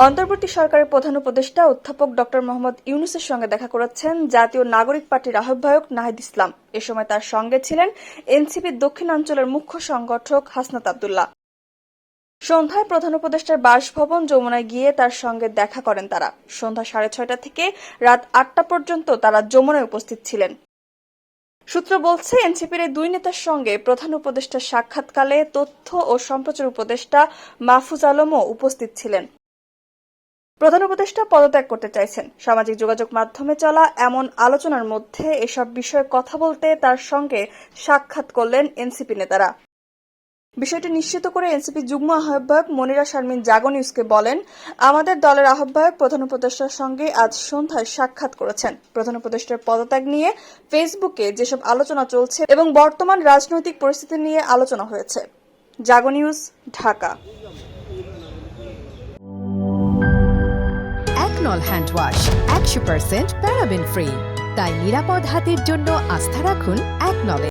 অন্তর্বর্তী সরকারের প্রধান উপদেষ্টা অধ্যাপক ডক্টর মোহাম্মদ ইউনূসের সঙ্গে দেখা করেছেন জাতীয় নাগরিক পার্টির আহ্বায়ক নাহিদ ইসলাম। এ সময় তার সঙ্গে ছিলেন এনসিপির দক্ষিণাঞ্চলের মুখ্য সংগঠক হাসনাত আব্দুল্লাহ। সন্ধ্যায় প্রধান উপদেষ্টার বাসভবন যমুনায় গিয়ে তার সঙ্গে দেখা করেন তারা। সন্ধ্যা 6:30 থেকে রাত 8টা পর্যন্ত তারা যমুনায় উপস্থিত ছিলেন। সূত্র বলছে, এনসিপির এই দুই নেতার সঙ্গে প্রধান উপদেষ্টার সাক্ষাৎকালে তথ্য ও সম্প্রচার উপদেষ্টা মাহফুজ আলমও উপস্থিত ছিলেন। প্রধান উপদেষ্টা পদত্যাগ করতে চাইছেন। সামাজিক যোগাযোগ মাধ্যমে চলা এমন আলোচনার মধ্যে এসব বিষয়ে কথা বলতে তার সঙ্গে সাক্ষাৎ করলেন এনসিপি নেতারা। বিষয়টি নিশ্চিত করে এনসিপি যুগ্ম আহ্বায়ক মনিরা শারমিন জাগো নিউজকে বলেন, আমাদের দলের আহ্বায়ক প্রধান উপদেষ্টার সঙ্গে আজ সন্ধ্যায় সাক্ষাৎ করেছেন। প্রধান উপদেষ্টার পদত্যাগ নিয়ে ফেসবুকে যেসব আলোচনা চলছে এবং বর্তমান রাজনৈতিক পরিস্থিতি নিয়ে আলোচনা হয়েছে। জাগো নিউজ, ঢাকা। একনল হ্যান্ড ওয়াশ 100% প্যারাবেন ফ্রি, তাই নিরাপদ হাতের জন্য আস্থা রাখুন একনলে।